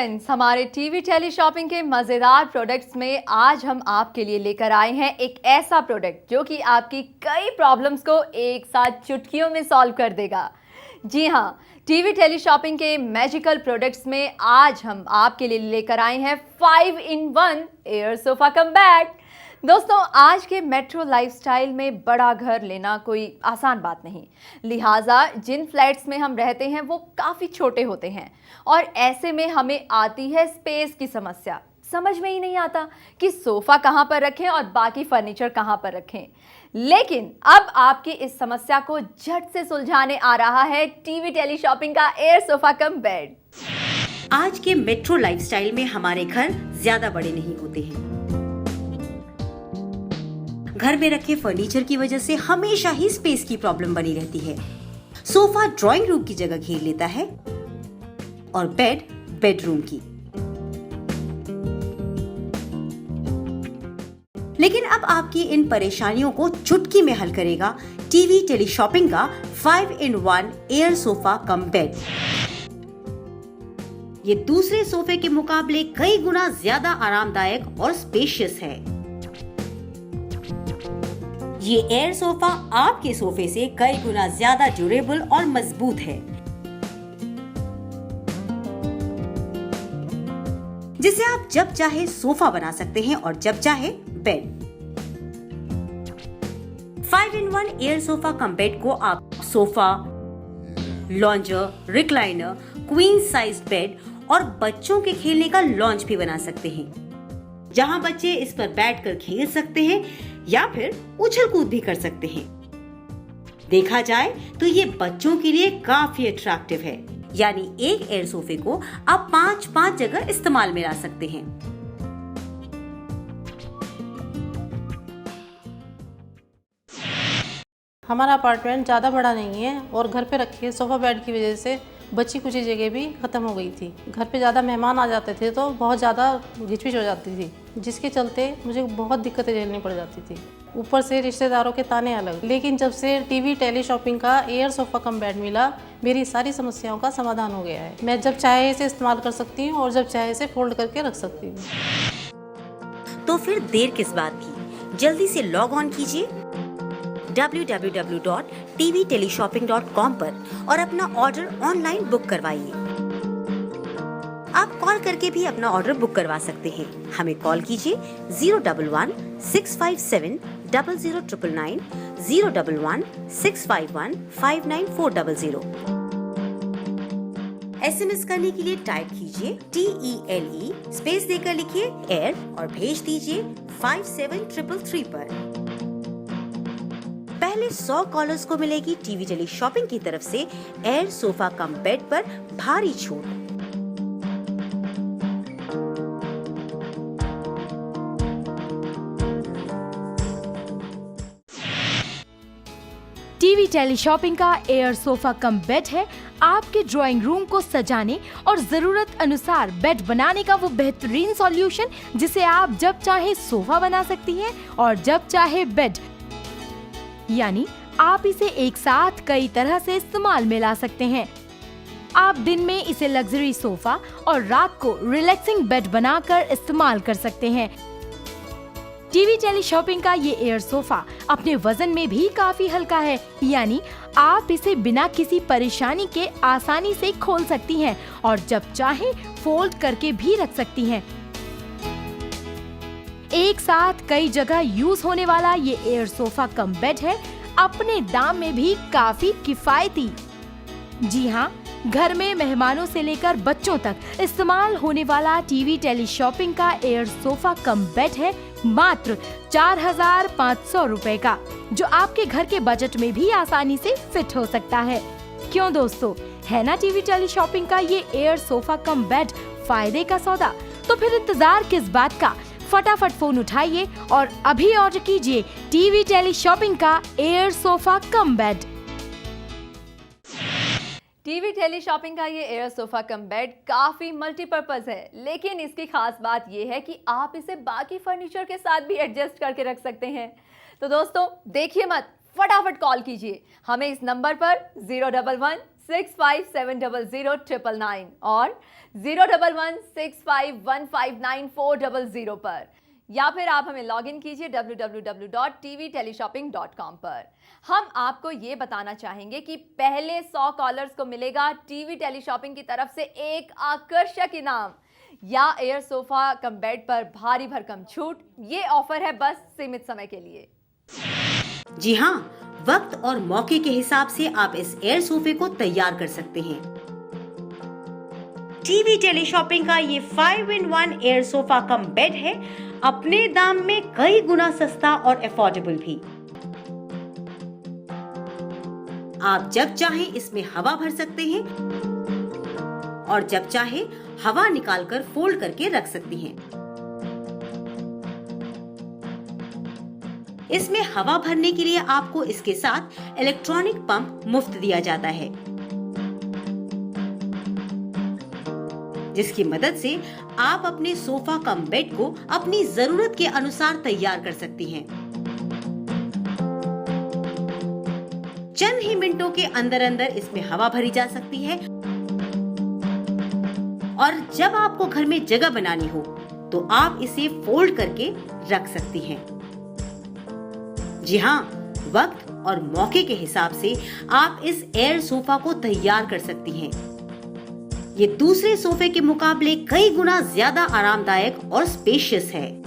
Friends, हमारे TV tele shopping के मज़ेदार प्रोडक्ट्स में आज हम आपके लिए लेकर आए हैं एक ऐसा प्रोडक्ट जो कि आपकी कई प्रॉब्लम्स को एक साथ चुटकियों में सॉल्व कर देगा। जी हाँ, टीवी टेली शॉपिंग के मैजिकल प्रोडक्ट्स में आज हम आपके लिए लेकर आए हैं 5-in-1 air sofa cum bed. दोस्तों, आज के मेट्रो लाइफस्टाइल में बड़ा घर लेना कोई आसान बात नहीं, लिहाजा जिन फ्लैट्स में हम रहते हैं वो काफ़ी छोटे होते हैं और ऐसे में हमें आती है स्पेस की समस्या। समझ में ही नहीं आता कि सोफ़ा कहाँ पर रखें और बाकी फर्नीचर कहाँ पर रखें। लेकिन अब आपकी इस समस्या को झट से सुलझाने आ रहा है टीवी टेली शॉपिंग का एयर सोफा कम बेड। आज के मेट्रो लाइफस्टाइल में हमारे घर ज्यादा बड़े नहीं होते हैं। घर में रखे फर्नीचर की वजह से हमेशा ही स्पेस की प्रॉब्लम बनी रहती है। सोफा ड्राइंग रूम की जगह घेर लेता है और बेड बेडरूम की। लेकिन अब आपकी इन परेशानियों को चुटकी में हल करेगा टीवी टेली शॉपिंग का 5-in-1 air sofa cum bed. ये दूसरे सोफे के मुकाबले कई गुना ज्यादा आरामदायक और स्पेशियस है। ये एयर सोफा आपके सोफे से कई गुना ज्यादा ड्यूरेबल और मजबूत है, जिसे आप जब चाहे सोफा बना सकते हैं और जब चाहे bed. 5-in-1 air sofa cum bed को आप sofa, lounger, recliner, queen size bed और बच्चों के खेलने का लॉन्च भी बना सकते हैं, जहां बच्चे इस पर बैठकर खेल सकते हैं या फिर उछल कूद भी कर सकते हैं। देखा जाए तो ये बच्चों के लिए काफी अट्रैक्टिव है, यानी एक एयर सोफे को आप 5 जगह इस्तेमाल में ला सकते हैं। हमारा अपार्टमेंट ज़्यादा बड़ा नहीं है और घर पे रखे सोफ़ा बेड की वजह से बची कुची जगह भी ख़त्म हो गई थी। घर पे ज़्यादा मेहमान आ जाते थे तो बहुत ज़्यादा घिचपिच हो जाती थी, जिसके चलते मुझे बहुत दिक्कतें झेलनी पड़ जाती थी। ऊपर से रिश्तेदारों के ताने अलग। लेकिन जब से टीवी टेली शॉपिंग का एयर सोफ़ा कम बेड मिला, मेरी सारी समस्याओं का समाधान हो गया है। मैं जब चाहे इसे इस्तेमाल कर सकती हूँ और जब चाहे इसे फोल्ड करके रख सकती हूँ। तो फिर देर किस बात की, जल्दी से लॉग ऑन कीजिए www.tvteleshopping.com पर और अपना ऑर्डर ऑनलाइन बुक करवाइए। आप कॉल करके भी अपना ऑर्डर बुक करवा सकते हैं। हमें कॉल कीजिए 011-657-00999, 011-651-59400। SMS करने के लिए टाइप कीजिए TELE स्पेस देकर लिखिए एयर और भेज दीजिए 57333 पर। पहले 100 कॉलर्स को मिलेगी टीवी टेली शॉपिंग की तरफ से एयर सोफा कम बेड पर भारी छूट। टीवी टेली शॉपिंग का एयर सोफा कम बेड है आपके ड्राइंग रूम को सजाने और जरूरत अनुसार बेड बनाने का वो बेहतरीन सॉल्यूशन, जिसे आप जब चाहे सोफा बना सकती हैं और जब चाहे बेड। यानी आप इसे एक साथ कई तरह से इस्तेमाल में ला सकते हैं। आप दिन में इसे लग्जरी सोफा और रात को रिलैक्सिंग बेड बनाकर इस्तेमाल कर सकते हैं। टीवी टेली शॉपिंग का ये एयर सोफा अपने वजन में भी काफी हल्का है, यानी आप इसे बिना किसी परेशानी के आसानी से खोल सकती हैं और जब चाहे फोल्ड करके भी रख सकती हैं। एक साथ कई जगह यूज होने वाला ये एयर सोफा कम बेड है अपने दाम में भी काफी किफायती। जी हाँ, घर में मेहमानों से लेकर बच्चों तक इस्तेमाल होने वाला टीवी टेली शॉपिंग का एयर सोफा कम बेड है मात्र 4500 रुपए का, जो आपके घर के बजट में भी आसानी से फिट हो सकता है। क्यों दोस्तों, है ना टीवी टेली शॉपिंग का ये एयर सोफा कम बेड फायदे का सौदा? तो फिर इंतजार किस बात का, फटाफट फोन उठाइए और अभी ऑर्डर कीजिए टीवी टेली शॉपिंग का air sofa cum bed. TV tele shopping का ये एयर सोफा कम बेड काफी मल्टीपर्पज है, लेकिन इसकी खास बात ये है कि आप इसे बाकी फर्नीचर के साथ भी एडजस्ट करके रख सकते हैं। तो दोस्तों देखिए मत, फटाफट कॉल कीजिए हमें इस नंबर पर 011 011-6570-999 और 011-65159400 पर, या फिर आप हमें लॉग इन कीजिए www.tvteleshopping.com पर। हम आपको ये बताना चाहेंगे कि पहले 100 कॉलर्स को मिलेगा टीवी टेलीशॉपिंग की तरफ से एक आकर्षक इनाम या एयर सोफा कम बेड पर भारी भरकम छूट। ये ऑफर है बस सीमित समय के लिए। जी हाँ, वक्त और मौके के हिसाब से आप इस एयर सोफे को तैयार कर सकते हैं। टीवी टेलीशॉपिंग का ये 5-in-1 air sofa cum bed है, अपने दाम में कई गुना सस्ता और अफोर्डेबल भी। आप जब चाहें इसमें हवा भर सकते हैं और जब चाहे हवा निकालकर फोल्ड करके रख सकती हैं। इसमें हवा भरने के लिए आपको इसके साथ इलेक्ट्रॉनिक पंप मुफ्त दिया जाता है, जिसकी मदद से आप अपने सोफा कम बेड को अपनी जरूरत के अनुसार तैयार कर सकती हैं। चंद ही मिनटों के अंदर अंदर इसमें हवा भरी जा सकती है और जब आपको घर में जगह बनानी हो तो आप इसे फोल्ड करके रख सकती हैं। जी हाँ, वक्त और मौके के हिसाब से आप इस एयर सोफा को तैयार कर सकती हैं। ये दूसरे सोफे के मुकाबले कई गुना ज्यादा आरामदायक और स्पेशियस है।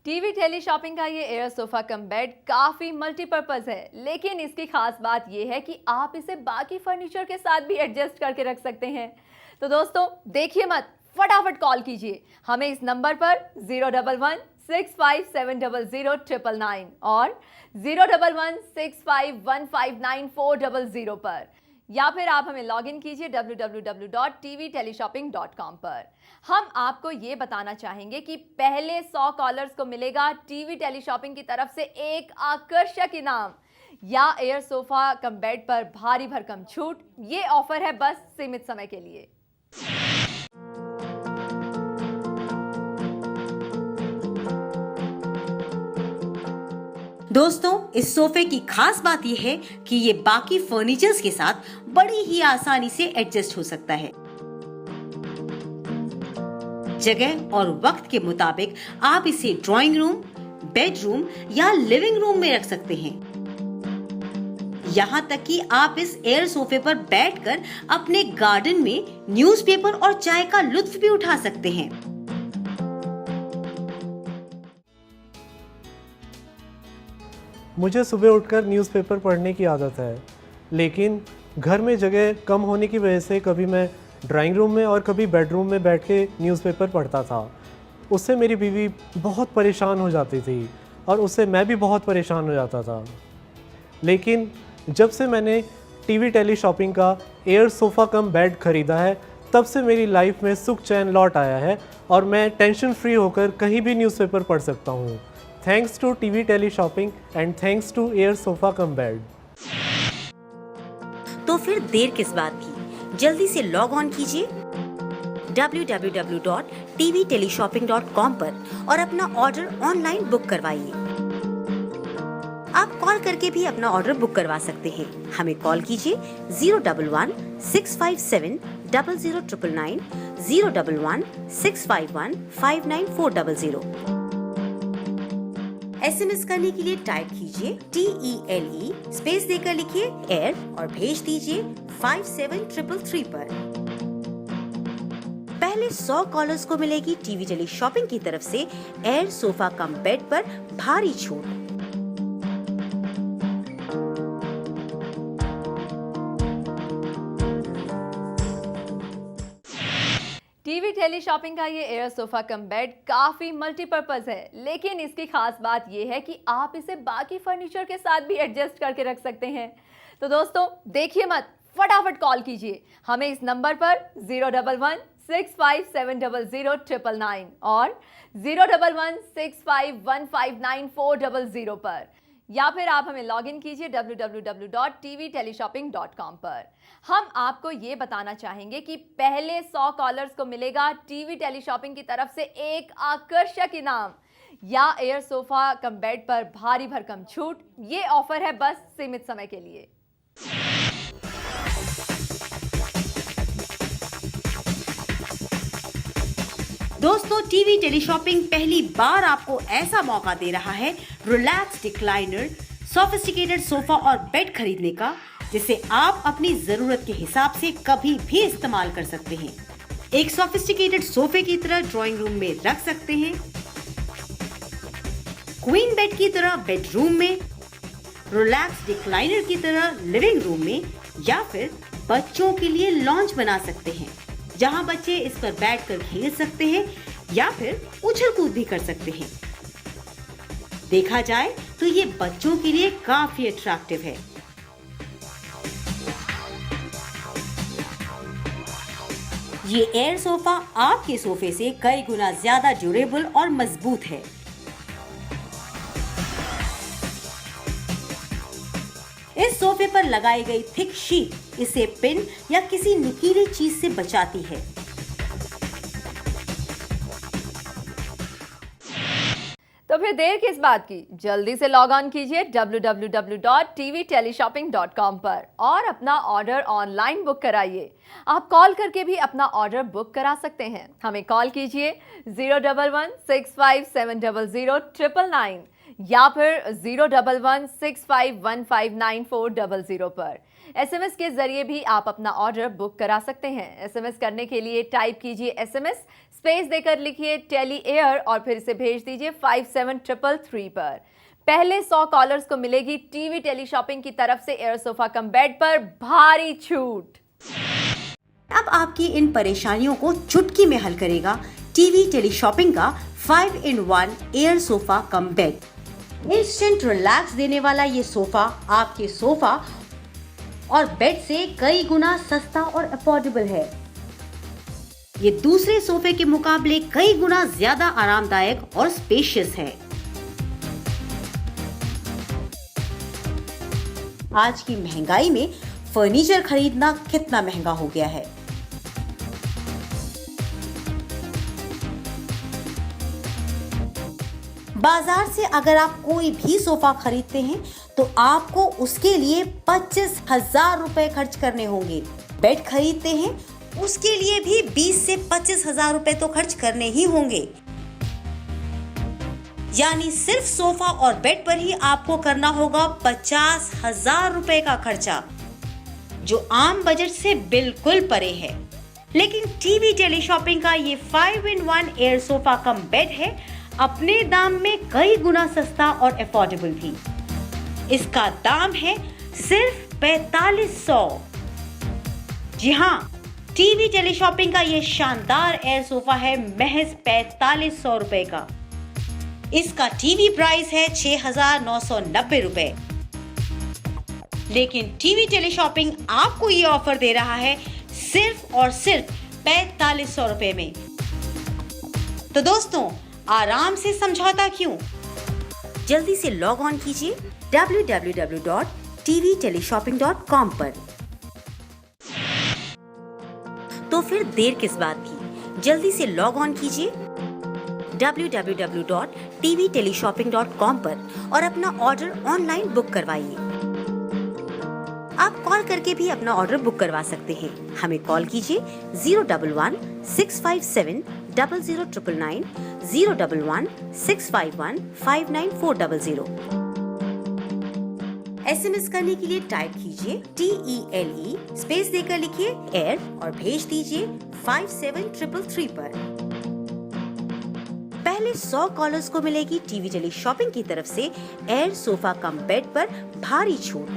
टीवी टेली शॉपिंग का ये एयर सोफा कम बेड काफी मल्टीपर्पज है, लेकिन इसकी खास बात ये है कि आप इसे बाकी फर्नीचर के साथ भी एडजस्ट करके रख सकते हैं। तो दोस्तों देखिए मत, फटाफट कॉल कीजिए हमें इस नंबर पर 011-6570-999 और 011-65159400 पर, या फिर आप हमें लॉग इन कीजिए www.tvteleshopping.com पर। हम आपको ये बताना चाहेंगे कि पहले 100 कॉलर्स को मिलेगा टीवी टेलीशॉपिंग की तरफ से एक आकर्षक इनाम या एयर सोफा कम बेड पर भारी भरकम छूट। ये ऑफर है बस सीमित समय के लिए। दोस्तों, इस सोफे की खास बात यह है कि ये बाकी फर्नीचर्स के साथ बड़ी ही आसानी से एडजस्ट हो सकता है। जगह और वक्त के मुताबिक आप इसे ड्राइंग रूम, बेडरूम या लिविंग रूम में रख सकते हैं। यहाँ तक कि आप इस एयर सोफे पर बैठकर अपने गार्डन में न्यूज़पेपर और चाय का लुत्फ भी उठा सकते हैं। मुझे सुबह उठकर न्यूज़पेपर पढ़ने की आदत है, लेकिन घर में जगह कम होने की वजह से कभी मैं ड्राइंग रूम में और कभी बेडरूम में बैठ के न्यूज़पेपर पढ़ता था। उससे मेरी बीवी बहुत परेशान हो जाती थी और उससे मैं भी बहुत परेशान हो जाता था। लेकिन जब से मैंने टीवी टेली शॉपिंग का एयर सोफ़ा कम बेड ख़रीदा है, तब से मेरी लाइफ में सुख चैन लौट आया है और मैं टेंशन फ्री होकर कहीं भी न्यूज़पेपर पढ़ सकता हूँ। Thanks to TV tele shopping and thanks to air sofa cum bed. तो फिर देर किस बात की, जल्दी से लॉग ऑन कीजिए www.tvteleshopping.com पर और अपना ऑर्डर ऑनलाइन बुक करवाइए। आप कॉल करके भी अपना ऑर्डर बुक करवा सकते हैं। हमें कॉल कीजिए 011-657-00999, 011-651-59400। SMS करने के लिए टाइप कीजिए TELE स्पेस देकर लिखिए एयर और भेज दीजिए 57333 पर। पहले 100 कॉलर्स को मिलेगी टीवी टेली शॉपिंग की तरफ से एयर सोफा कम बेड पर भारी छूट। टीवी टेली शॉपिंग का ये एयर सोफा कम बेड काफी मल्टीपर्पज है, लेकिन इसकी खास बात ये है कि आप इसे बाकी फर्नीचर के साथ भी एडजस्ट करके रख सकते हैं। तो दोस्तों देखिए मत, फटाफट कॉल कीजिए हमें इस नंबर पर 011-6570-999 और 011-65159400 पर, या फिर आप हमें लॉग इन कीजिए www.tvteleshopping.com पर। हम आपको ये बताना चाहेंगे कि पहले 100 कॉलर्स को मिलेगा टीवी टेली शॉपिंग की तरफ से एक आकर्षक इनाम या एयर सोफा कम बेड पर भारी भरकम छूट, ये ऑफर है बस सीमित समय के लिए। दोस्तों, टीवी टेलीशॉपिंग पहली बार आपको ऐसा मौका दे रहा है रिलैक्स रिक्लाइनर, सोफिस्टिकेटेड सोफा और बेड खरीदने का, जिसे आप अपनी जरूरत के हिसाब से कभी भी इस्तेमाल कर सकते हैं। एक सोफिस्टिकेटेड सोफे की तरह ड्राइंग रूम में रख सकते हैं, क्वीन बेड की तरह बेडरूम में, रिलैक्स रिक्लाइनर की तरह लिविंग रूम में, या फिर बच्चों के लिए लॉन्च बना सकते हैं, जहां बच्चे इस पर बैठकर खेल सकते हैं या फिर उछल कूद भी कर सकते हैं। देखा जाए तो ये बच्चों के लिए काफी अट्रैक्टिव है। ये एयर सोफा आपके सोफे से कई गुना ज्यादा ड्यूरेबल और मजबूत है। इस सोफे पर लगाई गई थिक शीट इसे पिन या किसी नुकीली चीज से बचाती है। तो फिर देर किस बात की, जल्दी से लॉग ऑन कीजिए www.tvteleshopping.com पर और अपना ऑर्डर ऑनलाइन बुक कराइए। आप कॉल करके भी अपना ऑर्डर बुक करा सकते हैं। हमें कॉल कीजिए 01165700999 या फिर 01165159400 पर। SMS के जरिए भी आप अपना ऑर्डर बुक करा सकते हैं। SMS करने के लिए टाइप कीजिए SMS स्पेस देकर लिखिए टेली एयर और फिर इसे भेज दीजिए 57333 पर। पहले 100 कॉलर्स को मिलेगी टीवी टेलीशॉपिंग की तरफ से एयर सोफा कम बेड पर भारी छूट। अब आपकी इन परेशानियों को चुटकी में हल करेगा टीवी टेलीशॉपिंग का 5-in-1 air sofa cum bed. Instant relax देने वाला ये सोफा आपके सोफा और बेड से कई गुना सस्ता और अफोर्डेबल है। ये दूसरे सोफे के मुकाबले कई गुना ज्यादा आरामदायक और स्पेशियस है। आज की महंगाई में फर्नीचर खरीदना कितना महंगा हो गया है। बाजार से अगर आप कोई भी सोफा खरीदते हैं तो आपको उसके लिए 25,000 रुपए खर्च करने होंगे। बेड खरीदते हैं उसके लिए भी 20 से 25,000 रुपए तो खर्च करने ही होंगे। यानी सिर्फ सोफा और बेड पर ही आपको करना होगा 50,000 रुपए का खर्चा, जो आम बजट से बिल्कुल परे है। लेकिन टीवी टेलीशॉपिंग का ये 5-in-1 air sofa cum bed है अपने दाम में कई गुना सस्ता और अफोर्डेबल भी। इसका दाम है सिर्फ 4500। जी हाँ, टीवी टेलीशॉपिंग का ये शानदार एयर सोफा है महज 4500 रुपए का। इसका टीवी प्राइस है 6,990 रुपए। लेकिन टीवी टेलीशॉपिंग आपको ये ऑफर दे रहा है सिर्फ और सिर्फ 4500 रुपए में। तो दोस्तों, आराम से समझौता क्यों? जल्दी से लॉग ऑन कीजिए www.tvteleshopping.com पर। तो फिर देर किस बात की, जल्दी से लॉग ऑन कीजिए www.tvteleshopping.com पर और अपना ऑर्डर ऑनलाइन बुक करवाइए। आप कॉल करके भी अपना ऑर्डर बुक करवा सकते हैं। हमें कॉल कीजिए 01165700999 01165159400। SMS करने के लिए टाइप कीजिए TELE स्पेस देकर लिखिए एयर और भेज दीजिए 57333 पर। पहले 100 कॉलर्स को मिलेगी टीवी टेलीशॉपिंग की तरफ से एयर सोफा कम बेड पर भारी छूट।